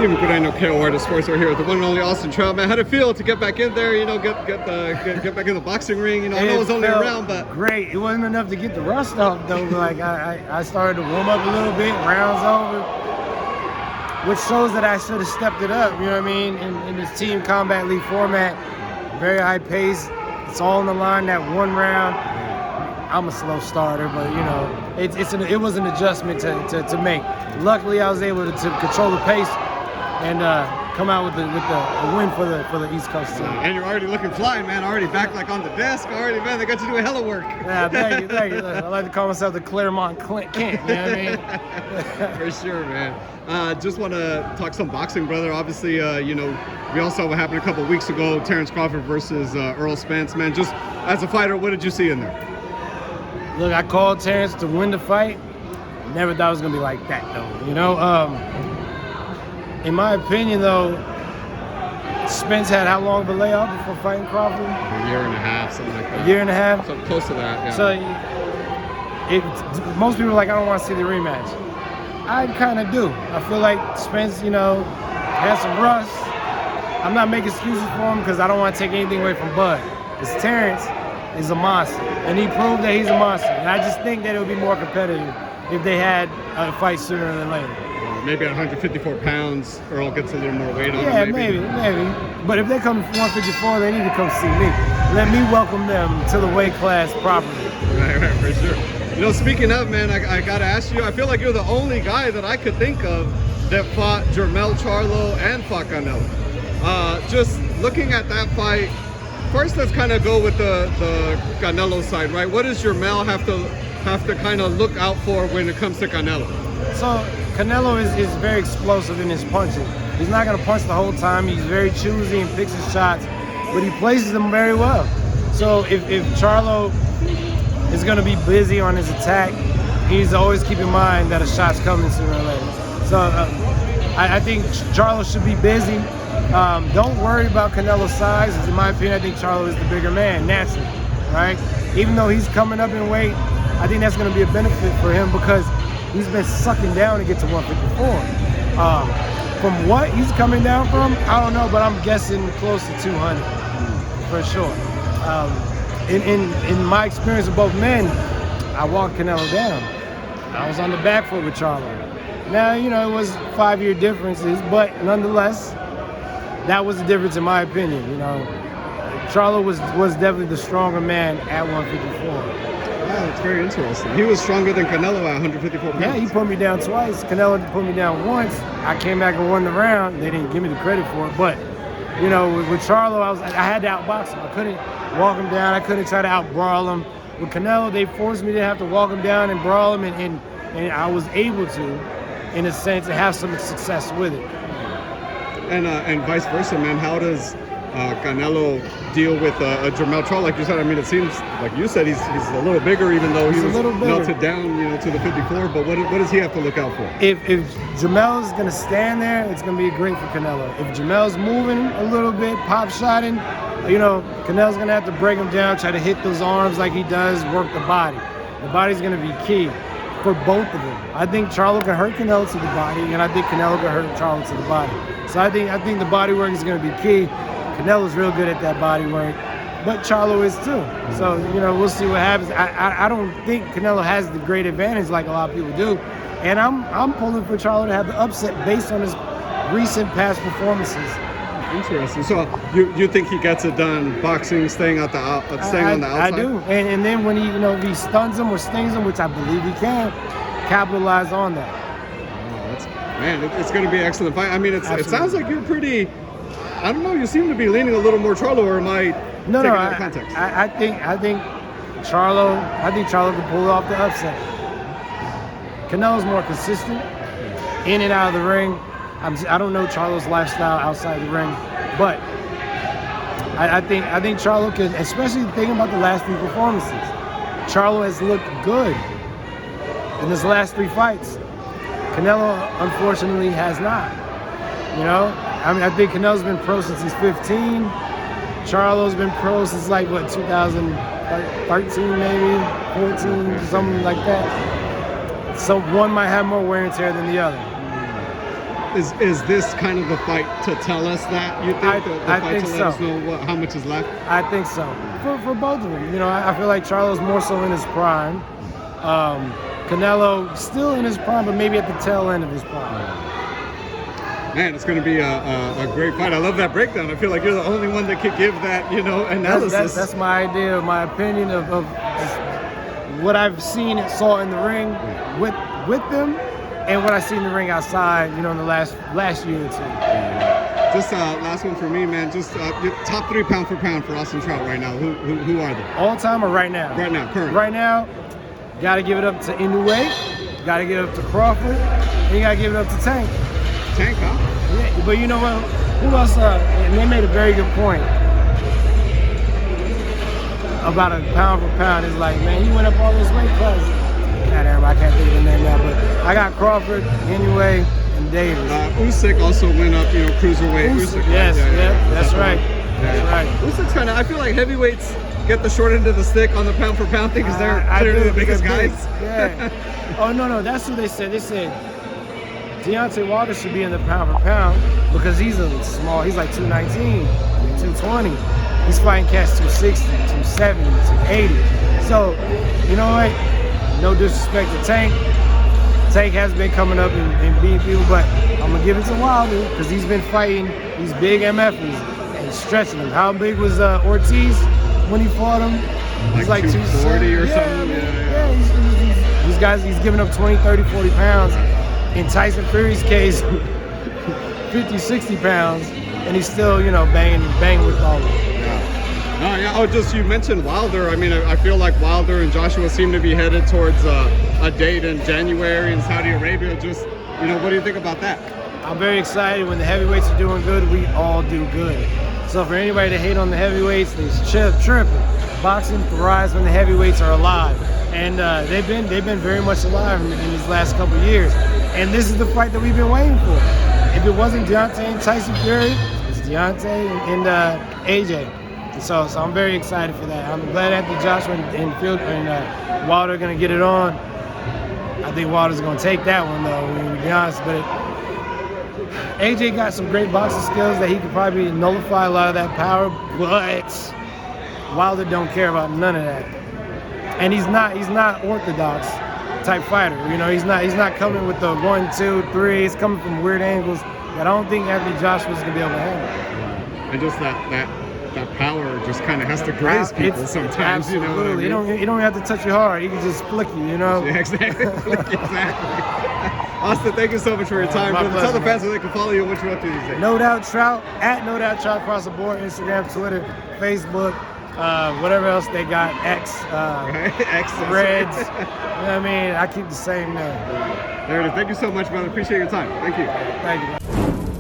Team Moreno KO Artist Sports are here with the one and only Austin Trout, man. How'd it feel to get back in there? You know, get back in the boxing ring. You know, I know it was only a round, but great. It wasn't enough to get the rust off though. Like I started to warm up a little bit. Rounds over, which shows that I should have stepped it up. You know what I mean? In this team combat league format, very high pace. It's all on the line. That one round. I'm a slow starter, but you know, it was an adjustment to make. Luckily, I was able to control the pace and come out with a win for the East Coast team. And you're already looking fly, man. Already back like on the desk. Already, man. They got you doing hella work. Yeah, thank you. I like to call myself the Claremont Kent. You know what I mean? For sure, man. Just want to talk some boxing, brother. Obviously, you know, we all saw what happened a couple of weeks ago. Terrence Crawford versus Earl Spence, man. Just as a fighter, what did you see in there? Look, I called Terrence to win the fight. Never thought it was gonna be like that, though. You know, in my opinion, though, Spence had how long of a layoff before fighting Crawford? A year and a half, something like that. A year and a half? So close to that, yeah. So, most people are like, I don't want to see the rematch. I kind of do. I feel like Spence, you know, has some rust. I'm not making excuses for him because I don't want to take anything away from Bud. Because Terrence is a monster, and he proved that he's a monster. And I just think that it would be more competitive if they had a fight sooner than later. Maybe at 154 pounds, Earl gets a little more weight on him. Yeah, maybe. But if they come to 154, they need to come see me. Let me welcome them to the weight class properly. Right, for sure. You know, speaking of, man, I gotta ask you, I feel like you're the only guy that I could think of that fought Jermell Charlo and fought Canelo. Just looking at that fight, first, let's kind of go with the Canelo side, right? What does Jermell have to kind of look out for when it comes to Canelo? So Canelo is very explosive in his punching. He's not going to punch the whole time. He's very choosy and picks his shots, but he places them very well. So if Charlo is going to be busy on his attack, he's always keep in mind that a shot's coming sooner or later. So I think Charlo should be busy. Don't worry about Canelo's size. In my opinion, I think Charlo is the bigger man, naturally, right? Even though he's coming up in weight, I think that's going to be a benefit for him because he's been sucking down to get to 154. From what he's coming down from, I don't know, but I'm guessing close to 200 for sure. In my experience with both men, I walked Canelo down. I was on the back foot with Charlo. Now, you know, it was 5-year differences, but nonetheless, that was the difference in my opinion. You know, Charlo was definitely the stronger man at 154. Wow, that's very interesting. He was stronger than Canelo at 154 pounds. Yeah, he put me down twice. Canelo put me down once. I came back and won the round. They didn't give me the credit for it, but you know, with Charlo, I had to outbox him. I couldn't walk him down. I couldn't try to outbrawl him. With Canelo, they forced me to have to walk him down and brawl him, and I was able to, in a sense, to have some success with it. And vice versa, man. How does Canelo deal with Jermell Charlo? Like you said, I mean, it seems like you said he's a little bigger, even though he was melted down, you know, to the 54. But what does he have to look out for? If Jermell's gonna stand there, it's gonna be great for Canelo. If Jermell's moving a little bit, pop shotting, you know, Canelo's gonna have to break him down, try to hit those arms like he does, work the body. The body's gonna be key for both of them. I think Charlo can hurt Canelo to the body, and I think Canelo can hurt Charlo to the body. So I think the body work is going to be key. Canelo's real good at that body work, but Charlo is too. So, you know, we'll see what happens. I don't think Canelo has the great advantage like a lot of people do, and I'm pulling for Charlo to have the upset based on his recent past performances. Interesting. So you think he gets it done boxing, staying on the outside? I do. And then when if he stuns him or stings him, which I believe he can, capitalize on that. Man, it's going to be an excellent fight. I mean, it sounds like you're pretty, I don't know, you seem to be leaning a little more Charlo, or am I taking it out of context? I think Charlo can pull off the upset. Canelo's more consistent, in and out of the ring. I don't know Charlo's lifestyle outside the ring, but I think Charlo can, especially thinking about the last 3 performances. Charlo has looked good in his last 3 fights. Canelo, unfortunately, has not. You know, I mean, I think Canelo's been pro since he's 15. Charlo's been pro since like what, 2013 maybe, 14, something like that. So one might have more wear and tear than the other. Is this kind of the fight to tell us that? You think I fight think to let so. us know how much is left? I think so. For both of them. You know, I feel like Charlo's more so in his prime. Canelo still in his prime, but maybe at the tail end of his prime. Man, it's going to be a great fight. I love that breakdown. I feel like you're the only one that could give that, analysis. That's my idea, my opinion of what I've seen and saw in the ring with them, and what I see in the ring outside. In the last year or two. Just last one for me, man. Just your top 3 pound for pound for Austin Trout right now. Who are they? All time or right now? Right now, current. Right now, got to give it up to Inoue, got to give it up to Crawford, and you got to give it up to Tank. Tank, huh? Yeah, but you know what? Who else? And they made a very good point about a pound for pound. It's like, man, he went up all this weight class. I can't think of the name now, but I got Crawford, Inoue, and Davis. Usyk also went up, cruiserweight. Usyk, yes, that's right. That's right. Usyk's kind of. I feel like heavyweights get the short end of the stick on the pound for pound thing because they're clearly the biggest guys. Yeah. Oh no, that's who they said. They said Deontay Wilder should be in the pound for pound because he's small. He's like 219, 220. He's fighting cats 260, 270, 280. So, you know what? No disrespect to Tank. Tank has been coming up and beating people, but I'm going to give it to Wilder because he's been fighting these big MFs and stretching them. How big was Ortiz when he fought him? He's like 240 or something. Yeah. These guys, he's giving up 20, 30, 40 pounds. In Tyson Fury's case, 50, 60 pounds, and he's still, banging with all of them. Yeah. Oh, just you mentioned Wilder. I mean, I feel like Wilder and Joshua seem to be headed towards a date in January in Saudi Arabia. Just, what do you think about that? I'm very excited. When the heavyweights are doing good, we all do good. So for anybody to hate on the heavyweights, they're tripping. Boxing thrives when the heavyweights are alive, and they've been very much alive in these last couple of years. And this is the fight that we've been waiting for. If it wasn't Deontay and Tyson Fury, it's Deontay and AJ. So I'm very excited for that. I'm glad that Joshua and Wilder are going to get it on. I think Wilder's going to take that one, though, to be honest. But AJ got some great boxing skills that he could probably nullify a lot of that power. But Wilder don't care about none of that. And he's not orthodox type fighter. He's not coming with the 1, 2, 3. He's coming from weird angles that I don't think Anthony Joshua's gonna be able to handle. And just that power just kind of has to graze people sometimes. Absolutely. You know what I mean? You don't have to touch your heart. He can just flick you. Yeah, exactly. Austin, thank you so much for your time. Tell the fans where they can follow you and what you're up to these days. No Doubt Trout, at No Doubt Trout across the board, Instagram, Twitter, Facebook, whatever else they got, X, Threads. You know what I mean? I keep the same name. There it is. Thank you so much, brother. Appreciate your time. Thank you. Thank you.